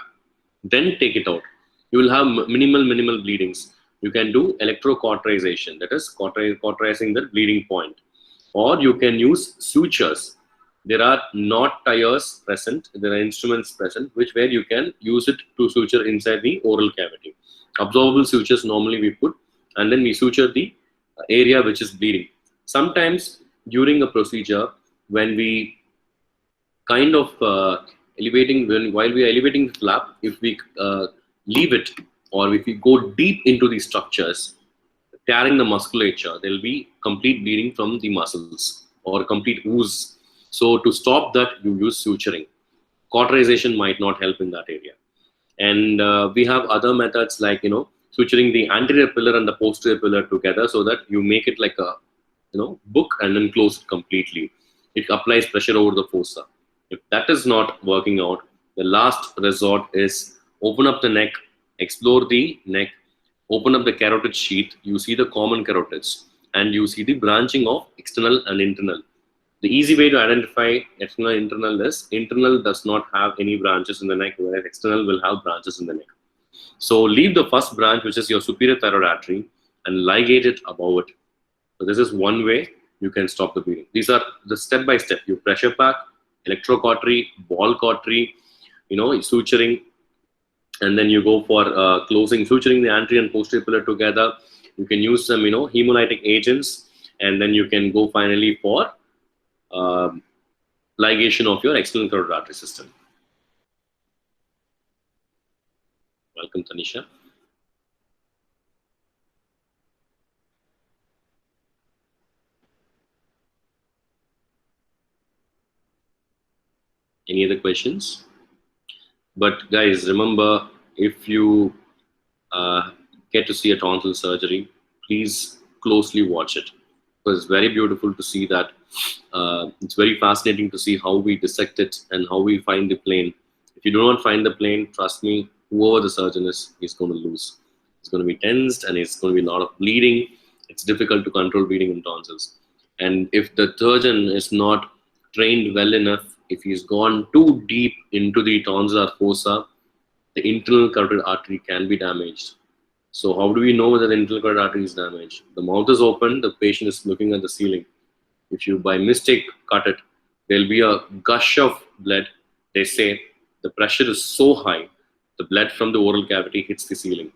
Then take it out. You will have minimal bleedings. You can do electrocauterization, that is cauterizing the bleeding point. Or you can use sutures. There are knot tires present, there are instruments present, where you can use it to suture inside the oral cavity. Absorbable sutures normally we put, and then we suture the area which is bleeding. Sometimes during a procedure, when we kind of while we are elevating the flap, if we leave it, or if we go deep into the structures, tearing the musculature, there will be complete bleeding from the muscles or complete ooze. So to stop that, you use suturing. Cauterization might not help in that area. And we have other methods like, suturing the anterior pillar and the posterior pillar together, so that you make it like a, book and then close it completely. It applies pressure over the fossa. If that is not working out, the last resort is open up the neck, explore the neck, open up the carotid sheath. You see the common carotids, and you see the branching of external and internal. The easy way to identify external and internal is internal does not have any branches in the neck, whereas external will have branches in the neck. So leave the first branch, which is your superior thyroid artery, and ligate it above it. So this is one way you can stop the bleeding. These are the step-by-step. You pressure pack, electrocautery, ball cautery, suturing, and then you go for suturing the anterior and posterior pillar together. You can use some, hemolytic agents, and then you can go finally for ligation of your external carotid artery system. Welcome, Tanisha. Any other questions? But guys, remember, if you get to see a tonsil surgery, please closely watch it. Because it's very beautiful to see that. It's very fascinating to see how we dissect it and how we find the plane. If you do not find the plane, trust me, whoever the surgeon is going to lose. It's going to be tensed, and it's going to be a lot of bleeding. It's difficult to control bleeding in tonsils. And if the surgeon is not trained well enough, if he's gone too deep into the tonsillar fossa, the internal carotid artery can be damaged. So how do we know whether the internal carotid artery is damaged? The mouth is open, the patient is looking at the ceiling. If you by mistake cut it, there'll be a gush of blood. They say the pressure is so high, the blood from the oral cavity hits the ceiling.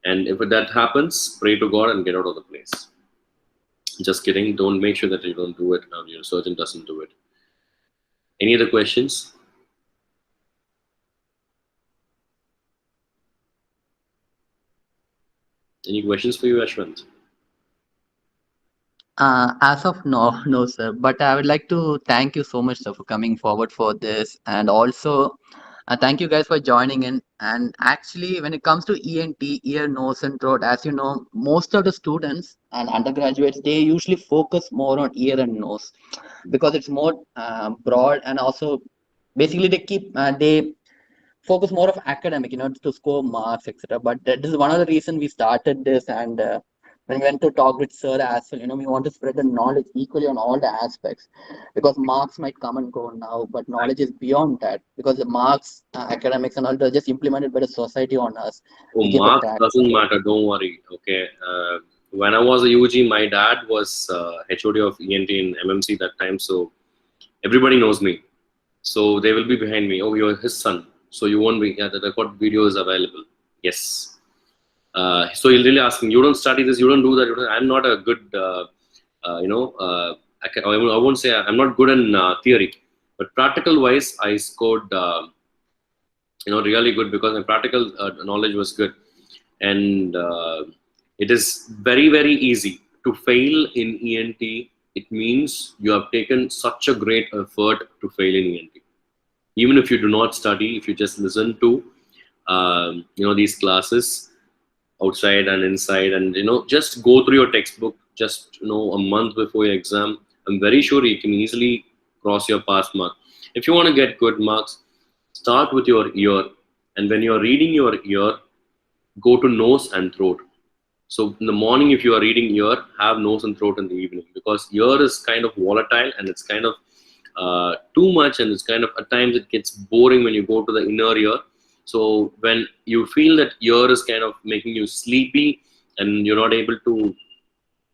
And if that happens, pray to God and get out of the place. Just kidding. Don't make sure that you don't do it, or your surgeon doesn't do it. Any other questions? Any questions for you, Ashwant? As of no, no, sir. But I would like to thank you so much, sir, for coming forward for this, and also thank you guys for joining in. And actually, when it comes to ENT, ear, nose, and throat, as you know, most of the students and undergraduates, they usually focus more on ear and nose because it's more broad, and also basically they focus more of academic, to score marks, etc. But this is one of the reasons we started this, and when we went to talk with sir as well, we want to spread the knowledge equally on all the aspects, because marks might come and go now, but knowledge is beyond that, because the marks, academics and all, they're just implemented by the society on us. Oh, marks doesn't matter, don't worry. Okay. When I was a UG, my dad was HOD of ENT in MMC that time, so everybody knows me. So they will be behind me. Oh, you're his son, so you won't be. Yeah, the record video is available. Yes. So he'll really asking, you don't study this, you don't do that. I'm not a good, I won't say I'm not good in theory, but practical wise, I scored, really good, because my practical knowledge was good. And it is very, very easy to fail in ENT. It means you have taken such a great effort to fail in ENT. Even if you do not study, if you just listen to, these classes outside and inside, and just go through your textbook just a month before your exam, I'm very sure you can easily cross your pass mark. If you want to get good marks, start with your ear, and when you're reading your ear, go to nose and throat. So in the morning, if you are reading ear, have nose and throat in the evening, because ear is kind of volatile and it's kind of too much, and it's kind of at times it gets boring when you go to the inner ear. So when you feel that ear is kind of making you sleepy and you're not able to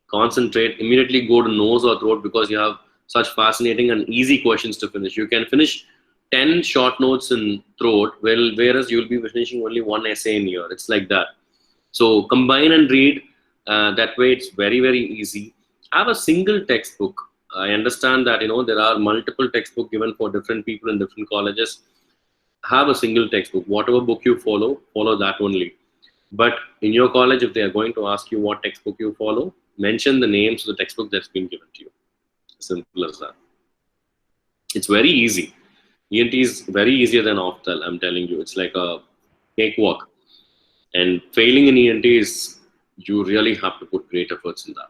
concentrate, immediately go to nose or throat, because you have such fascinating and easy questions to finish. You can finish 10 short notes in throat, well, whereas you'll be finishing only one essay in ear. It's like that. So combine and read. That way, it's very, very easy. Have a single textbook. I understand that there are multiple textbooks given for different people in different colleges. Have a single textbook. Whatever book you follow that only. But in your college, if they are going to ask you what textbook you follow, mention the names of the textbook that's been given to you. Simple as that. It's very easy. ENT is very easier than Optal. I'm telling you, it's like a cakewalk. And failing in ENT is, you really have to put great efforts in that.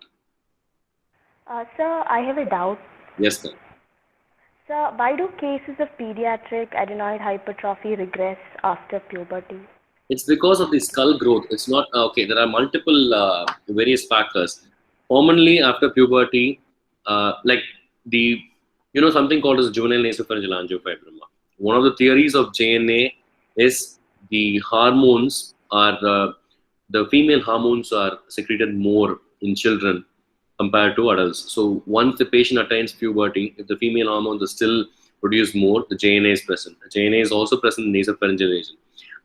Sir, I have a doubt. Yes, sir. Sir, why do cases of pediatric adenoid hypertrophy regress after puberty? It's because of the skull growth. It's not okay. There are multiple various factors. Commonly after puberty, like the something called as juvenile nasopharyngeal angiofibroma. One of the theories of JNA is the hormones are the female hormones are secreted more in children compared to adults. So once the patient attains puberty, if the female hormones are still produced more, the JNA is present. The JNA is also present in nasopharyngeal region.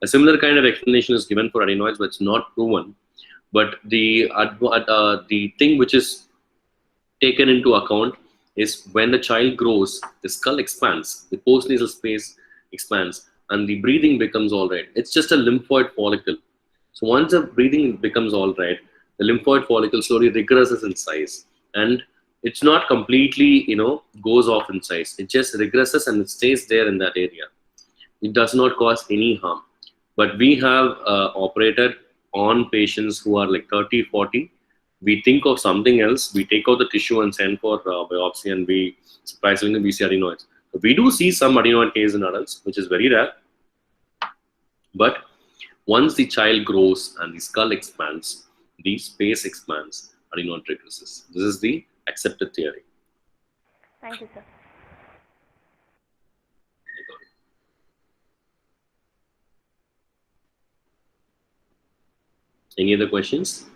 A similar kind of explanation is given for adenoids, but it's not proven. But the thing which is taken into account is when the child grows, the skull expands, the postnasal space expands, and the breathing becomes all right. It's just a lymphoid follicle. So once the breathing becomes all right, the lymphoid follicle slowly regresses in size, and it's not completely goes off in size. It just regresses and it stays there in that area. It does not cause any harm. But we have operated on patients who are like 30, 40. We think of something else. We take out the tissue and send for biopsy, and we surprisingly we see adenoids. So we do see some adenoid cases in adults, which is very rare. But once the child grows and the skull expands, the space expands, adenoid regresses. This is the accepted theory. Thank you, sir. Any other questions?